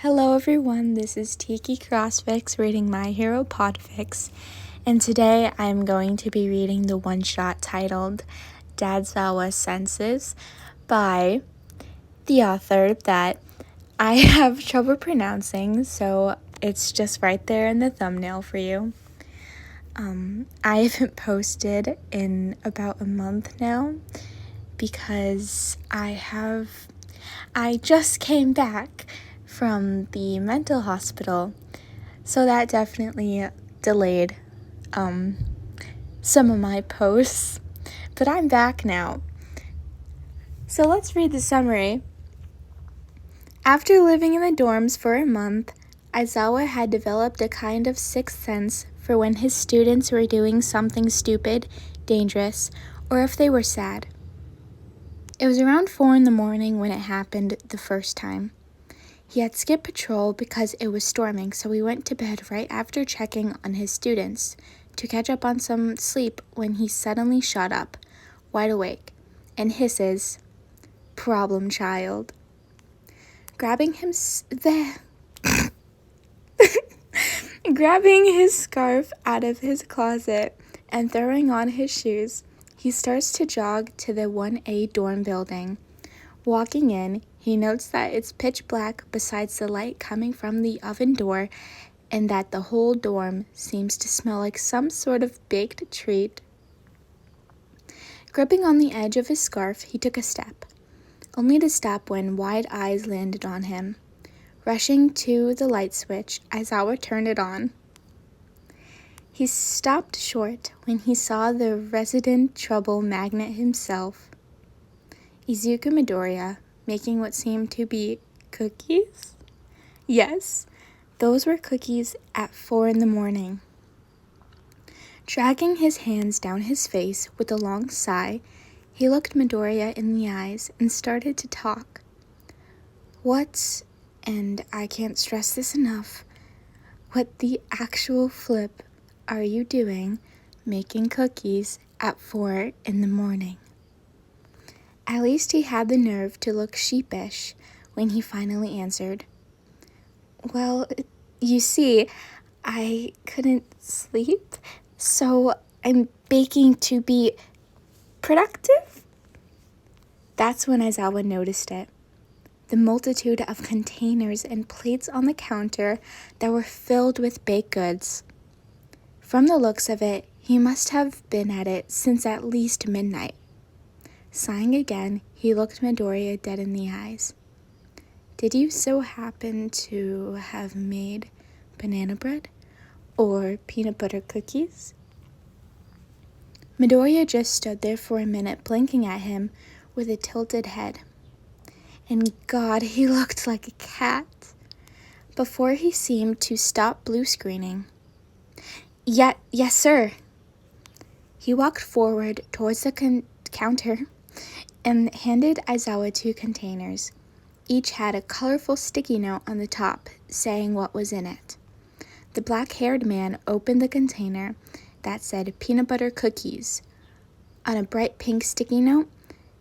Hello everyone, this is Tiki Crossfix reading My Hero Podfics, and today I'm going to be reading the one-shot titled Dadzawa Senses by the author that I have trouble pronouncing, so it's just right there in the thumbnail for you. I haven't posted in about a month now because I just came back from the mental hospital, so that definitely delayed some of my posts, but I'm back now. So let's read the summary. After living in the dorms for a month, Aizawa had developed a kind of sixth sense for when his students were doing something stupid, dangerous, or if they were sad. It was around 4 a.m. when it happened the first time. He had skipped patrol because it was storming, so he went to bed right after checking on his students to catch up on some sleep when he suddenly shot up, wide awake, and hisses, "Problem child." Grabbing his scarf out of his closet and throwing on his shoes, he starts to jog to the 1A dorm building. Walking in, he notes that it's pitch black besides the light coming from the oven door, and that the whole dorm seems to smell like some sort of baked treat. Gripping on the edge of his scarf, he took a step, only to stop when wide eyes landed on him. Rushing to the light switch, Aizawa turned it on. He stopped short when he saw the resident trouble magnet himself, Izuku Midoriya, making what seemed to be cookies? Yes, those were cookies at 4 a.m. Dragging his hands down his face with a long sigh, he looked Midoriya in the eyes and started to talk. What, and I can't stress this enough, what the actual flip are you doing making cookies at 4 a.m? At least he had the nerve to look sheepish when he finally answered. Well, you see, I couldn't sleep, so I'm baking to be productive. That's when Aizawa noticed it. The multitude of containers and plates on the counter that were filled with baked goods. From the looks of it, he must have been at it since at least midnight. Sighing again, he looked Midoriya dead in the eyes. Did you so happen to have made banana bread or peanut butter cookies? Midoriya just stood there for a minute blinking at him with a tilted head. And God, he looked like a cat. Before he seemed to stop blue screening. Yes, sir. He walked forward towards the counter and handed Aizawa 2 containers. Each had a colorful sticky note on the top saying what was in it. The black-haired man opened the container that said peanut butter cookies on a bright pink sticky note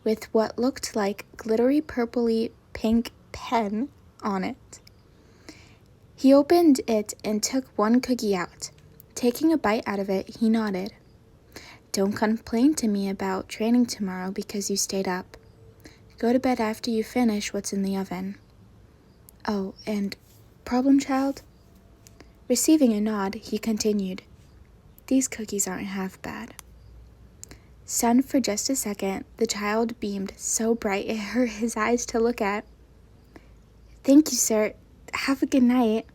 with what looked like glittery purpley pink pen on it. He opened it and took one cookie out. Taking a bite out of it, he nodded. Don't complain to me about training tomorrow because you stayed up. Go to bed after you finish what's in the oven. Oh, and problem child? Receiving a nod, he continued. These cookies aren't half bad. Stunned for just a second, the child beamed so bright it hurt his eyes to look at. Thank you, sir. Have a good night.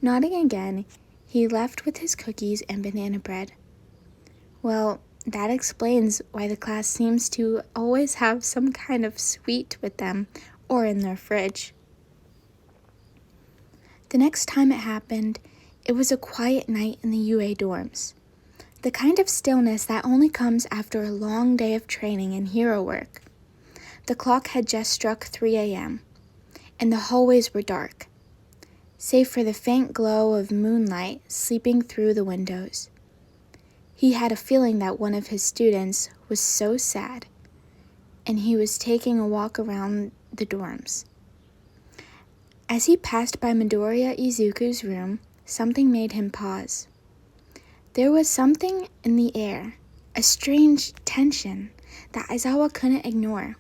Nodding again, he left with his cookies and banana bread. Well, that explains why the class seems to always have some kind of sweet with them or in their fridge. The next time it happened, it was a quiet night in the UA dorms. The kind of stillness that only comes after a long day of training and hero work. The clock had just struck 3 a.m., and the hallways were dark, save for the faint glow of moonlight seeping through the windows. He had a feeling that one of his students was so sad, and he was taking a walk around the dorms. As he passed by Midoriya Izuku's room, something made him pause. There was something in the air, a strange tension that Aizawa couldn't ignore.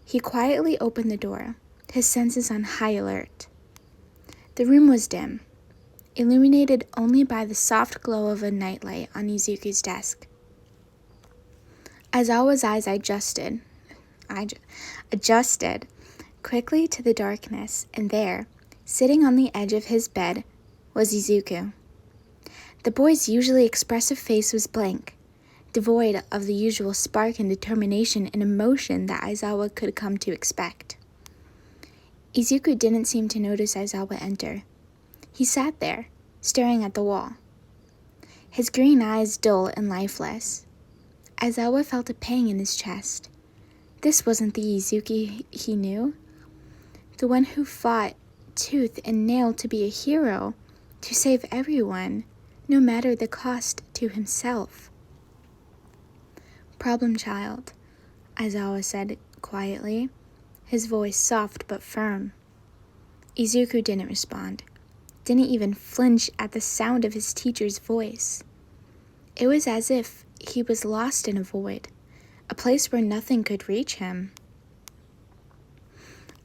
He quietly opened the door, his senses on high alert. The room was dim, illuminated only by the soft glow of a nightlight on Izuku's desk. Aizawa's eyes adjusted quickly to the darkness, and there, sitting on the edge of his bed, was Izuku. The boy's usually expressive face was blank, devoid of the usual spark and determination and emotion that Aizawa could come to expect. Izuku didn't seem to notice Aizawa enter. He sat there, staring at the wall, his green eyes dull and lifeless. Aizawa felt a pang in his chest. This wasn't the Izuku he knew, the one who fought tooth and nail to be a hero, to save everyone, no matter the cost to himself. "Problem child," Aizawa said quietly, his voice soft but firm. Izuku didn't respond, didn't even flinch at the sound of his teacher's voice. It was as if he was lost in a void, a place where nothing could reach him.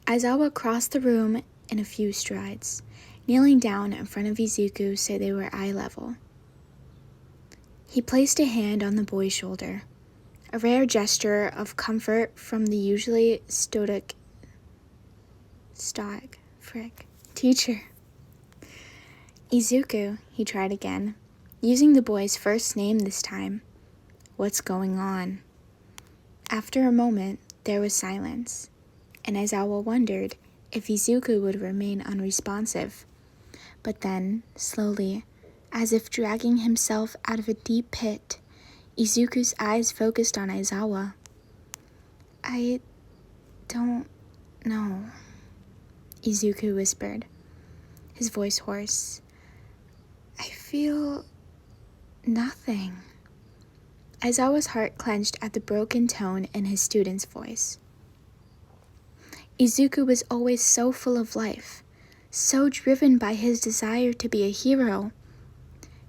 Aizawa crossed the room in a few strides, kneeling down in front of Izuku so they were eye level. He placed a hand on the boy's shoulder, a rare gesture of comfort from the usually stoic teacher. "Izuku," he tried again, using the boy's first name this time. "What's going on?" After a moment, there was silence, and Aizawa wondered if Izuku would remain unresponsive. But then, slowly, as if dragging himself out of a deep pit, Izuku's eyes focused on Aizawa. "I don't know," Izuku whispered, his voice hoarse. "I feel nothing." Aizawa's heart clenched at the broken tone in his student's voice. Izuku was always so full of life, so driven by his desire to be a hero.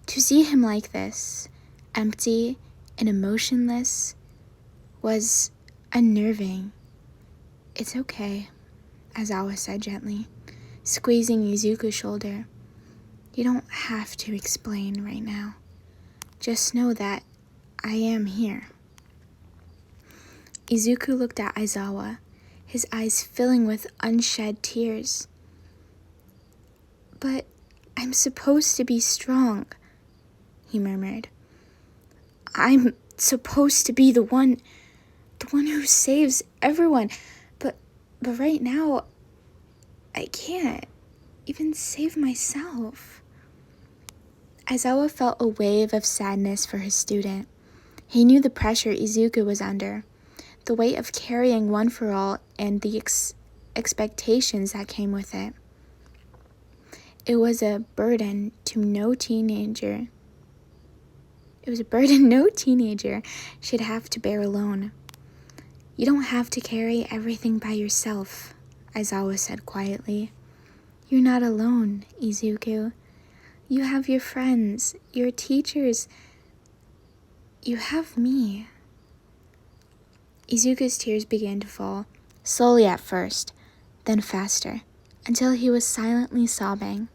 To see him like this, empty and emotionless, was unnerving. "It's okay," Aizawa said gently, squeezing Izuku's shoulder. "You don't have to explain right now. Just know that I am here." Izuku looked at Aizawa, his eyes filling with unshed tears. "But I'm supposed to be strong," he murmured. "I'm supposed to be the one who saves everyone, but right now, I can't even save myself." Aizawa felt a wave of sadness for his student. He knew the pressure Izuku was under, the weight of carrying One for All and the expectations that came with it. It was a burden no teenager should have to bear alone. "You don't have to carry everything by yourself," Aizawa said quietly. "You're not alone, Izuku. You have your friends, your teachers. You have me." Izuku's tears began to fall, slowly at first, then faster, until he was silently sobbing.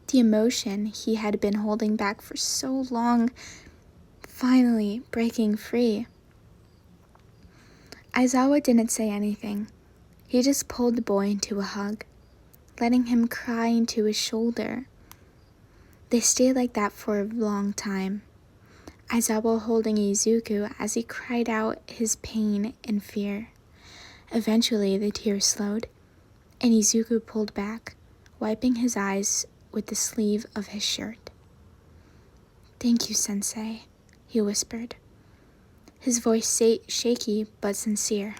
The emotion he had been holding back for so long, finally breaking free. Aizawa didn't say anything. He just pulled the boy into a hug, letting him cry into his shoulder. They stayed like that for a long time, Aizawa holding Izuku as he cried out his pain and fear. Eventually the tears slowed, and Izuku pulled back, wiping his eyes with the sleeve of his shirt. "Thank you, Sensei," he whispered, his voice shaky but sincere.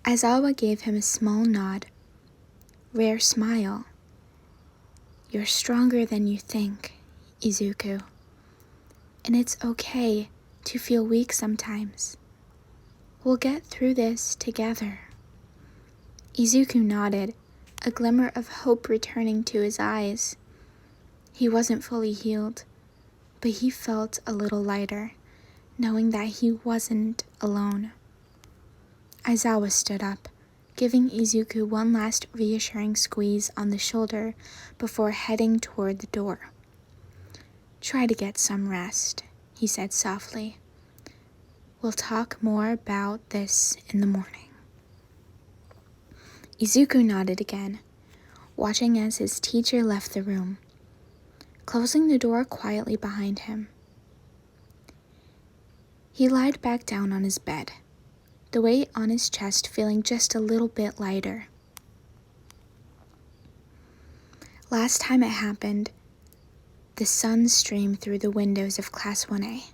Aizawa gave him a small nod, rare smile. "You're stronger than you think, Izuku. And it's okay to feel weak sometimes. We'll get through this together." Izuku nodded, a glimmer of hope returning to his eyes. He wasn't fully healed, but he felt a little lighter, knowing that he wasn't alone. Aizawa stood up, giving Izuku one last reassuring squeeze on the shoulder before heading toward the door. "Try to get some rest," he said softly. "We'll talk more about this in the morning." Izuku nodded again, watching as his teacher left the room, closing the door quietly behind him. He lied back down on his bed, the weight on his chest feeling just a little bit lighter. Last time it happened, the sun streamed through the windows of Class 1A,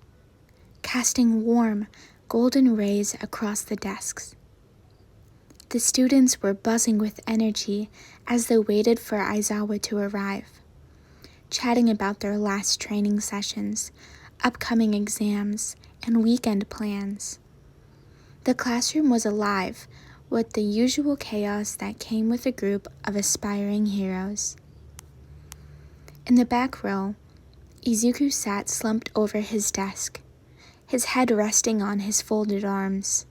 casting warm, golden rays across the desks. The students were buzzing with energy as they waited for Aizawa to arrive, chatting about their last training sessions, upcoming exams, and weekend plans. The classroom was alive with the usual chaos that came with a group of aspiring heroes. In the back row, Izuku sat slumped over his desk, his head resting on his folded arms.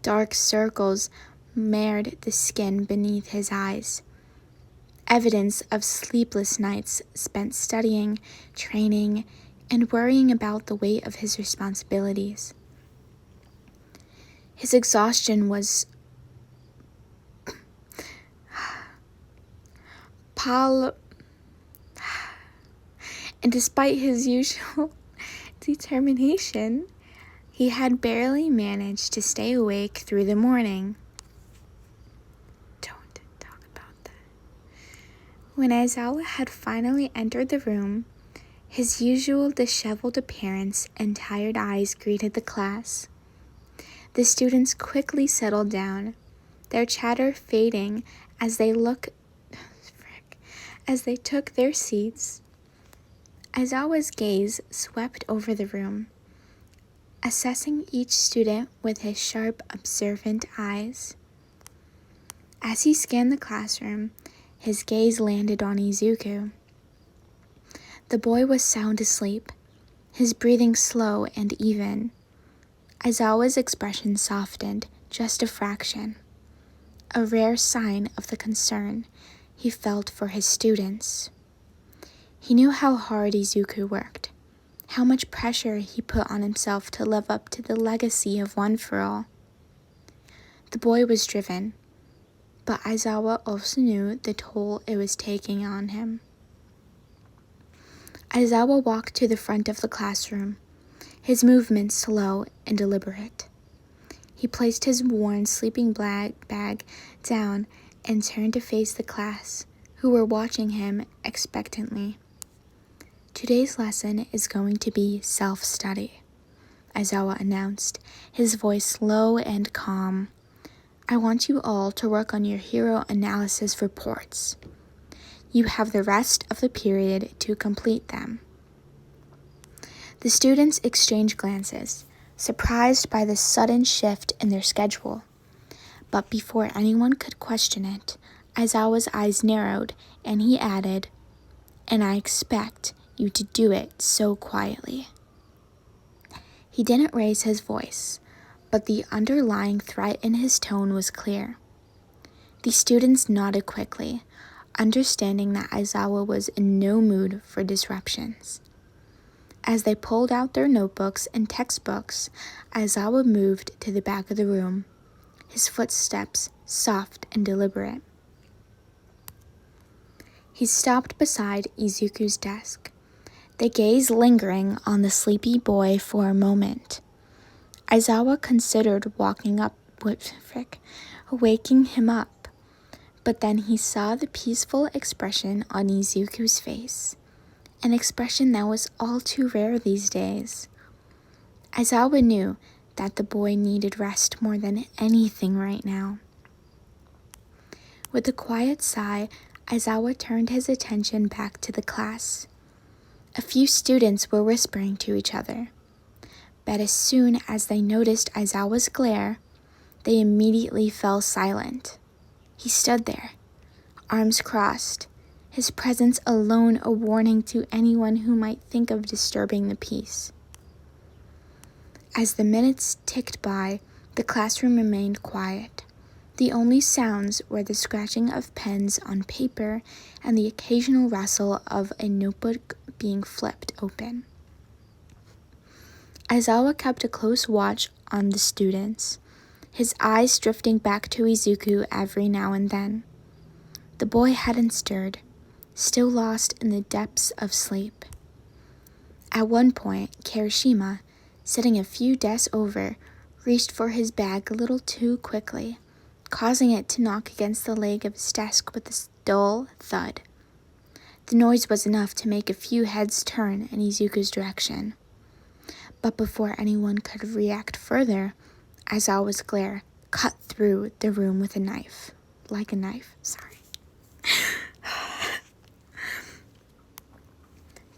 Dark circles marred the skin beneath his eyes, evidence of sleepless nights spent studying, training, and worrying about the weight of his responsibilities. His exhaustion was and despite his usual determination, he had barely managed to stay awake through the morning. Don't talk about that. When Aizawa had finally entered the room, his usual disheveled appearance and tired eyes greeted the class. The students quickly settled down, their chatter fading as they took their seats. Aizawa's gaze swept over the room, assessing each student with his sharp, observant eyes. As he scanned the classroom, his gaze landed on Izuku. The boy was sound asleep, his breathing slow and even. Aizawa's expression softened just a fraction, a rare sign of the concern he felt for his students. He knew how hard Izuku worked, how much pressure he put on himself to live up to the legacy of One for All. The boy was driven, but Aizawa also knew the toll it was taking on him. Aizawa walked to the front of the classroom, his movements slow and deliberate. He placed his worn sleeping bag down and turned to face the class, who were watching him expectantly. "Today's lesson is going to be self-study," Aizawa announced, his voice low and calm. "I want you all to work on your hero analysis reports. You have the rest of the period to complete them." The students exchanged glances, surprised by the sudden shift in their schedule. But before anyone could question it, Aizawa's eyes narrowed, and he added, "And I expect you to do it so quietly." He didn't raise his voice, but the underlying threat in his tone was clear. The students nodded quickly, understanding that Aizawa was in no mood for disruptions. As they pulled out their notebooks and textbooks, Aizawa moved to the back of the room, his footsteps soft and deliberate. He stopped beside Izuku's desk, the gaze lingering on the sleepy boy for a moment. Aizawa considered waking him up, but then he saw the peaceful expression on Izuku's face, an expression that was all too rare these days. Aizawa knew that the boy needed rest more than anything right now. With a quiet sigh, Aizawa turned his attention back to the class. A few students were whispering to each other, but as soon as they noticed Aizawa's glare, they immediately fell silent. He stood there, arms crossed, his presence alone a warning to anyone who might think of disturbing the peace. As the minutes ticked by, the classroom remained quiet. The only sounds were the scratching of pens on paper and the occasional rustle of a notebook being flipped open. Aizawa kept a close watch on the students, his eyes drifting back to Izuku every now and then. The boy hadn't stirred, still lost in the depths of sleep. At one point, Kirishima, sitting a few desks over, reached for his bag a little too quickly, causing it to knock against the leg of his desk with a dull thud. The noise was enough to make a few heads turn in Izuku's direction. But before anyone could react further, Aizawa's glare cut through the room with a knife. Like a knife, sorry.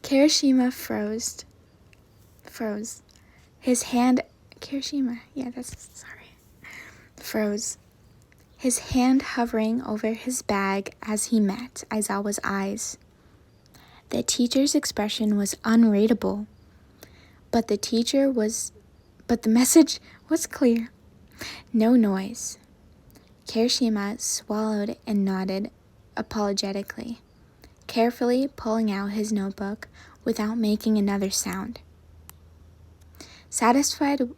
Kirishima froze. His hand froze. His hand hovering over his bag as he met Aizawa's eyes. The teacher's expression was unreadable, but the message was clear. No noise. Kirishima swallowed and nodded apologetically, carefully pulling out his notebook without making another sound. Satisfied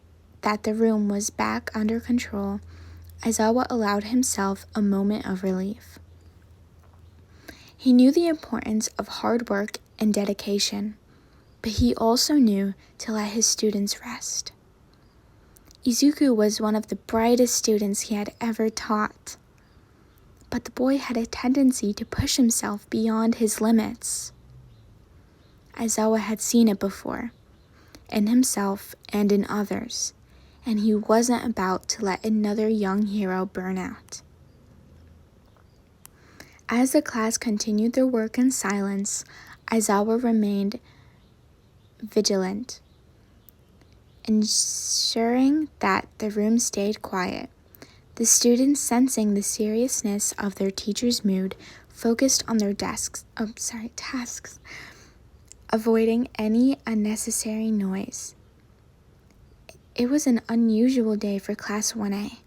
that the room was back under control, Aizawa allowed himself a moment of relief. He knew the importance of hard work and dedication, but he also knew to let his students rest. Izuku was one of the brightest students he had ever taught, but the boy had a tendency to push himself beyond his limits. Aizawa had seen it before, in himself and in others, and he wasn't about to let another young hero burn out. As the class continued their work in silence, Aizawa remained vigilant, ensuring that the room stayed quiet. The students, sensing the seriousness of their teacher's mood, focused on their tasks, avoiding any unnecessary noise. It was an unusual day for Class 1A,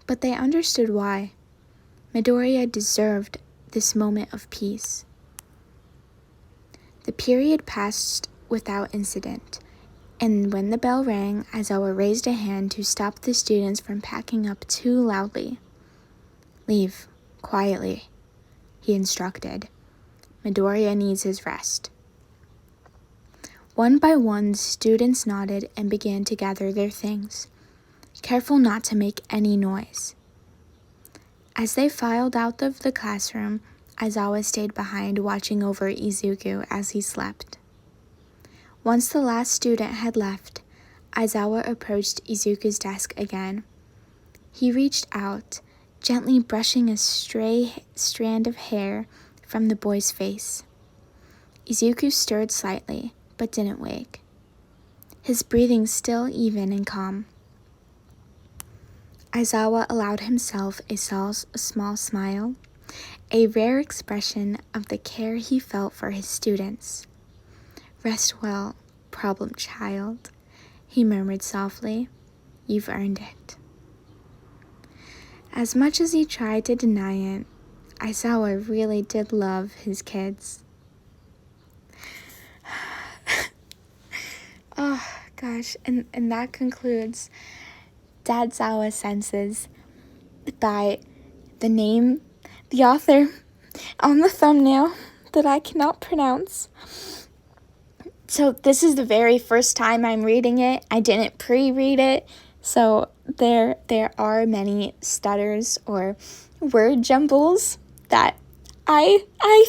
but they understood why. Midoriya deserved this moment of peace. The period passed without incident, and when the bell rang, Aizawa raised a hand to stop the students from packing up too loudly. "Leave, quietly," he instructed. "Midoriya needs his rest." One by one, the students nodded and began to gather their things, careful not to make any noise. As they filed out of the classroom, Aizawa stayed behind, watching over Izuku as he slept. Once the last student had left, Aizawa approached Izuku's desk again. He reached out, gently brushing a stray strand of hair from the boy's face. Izuku stirred slightly, but didn't wake, his breathing still even and calm. Aizawa allowed himself a small smile, a rare expression of the care he felt for his students. "Rest well, problem child," he murmured softly. "You've earned it." As much as he tried to deny it, Aizawa really did love his kids. Oh gosh, and that concludes Dadzawa Senses by the author on the thumbnail that I cannot pronounce. So this is the very first time I'm reading it. I didn't pre-read it, so there are many stutters or word jumbles that I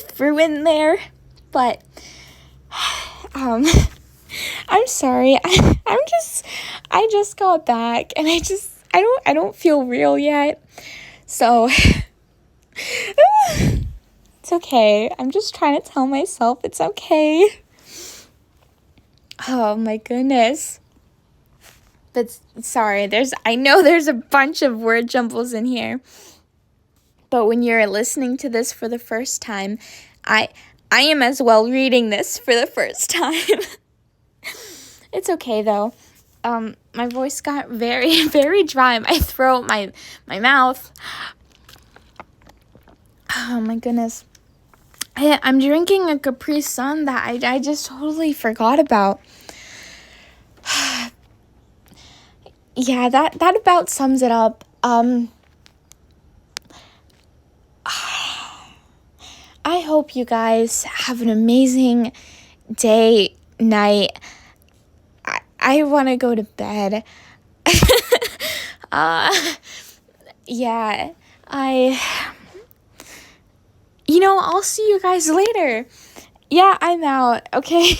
threw in there, but I'm sorry. I just got back and I don't feel real yet. So it's okay. I'm just trying to tell myself it's okay. Oh my goodness. But sorry, I know there's a bunch of word jumbles in here. But when you're listening to this for the first time, I am as well reading this for the first time. It's okay though. My voice got very, very dry. My throat, my mouth. Oh my goodness. I'm drinking a Capri Sun that I just totally forgot about. Yeah, that about sums it up. I hope you guys have an amazing day, night. I want to go to bed. Yeah, I'll see you guys later. Yeah, I'm out, okay?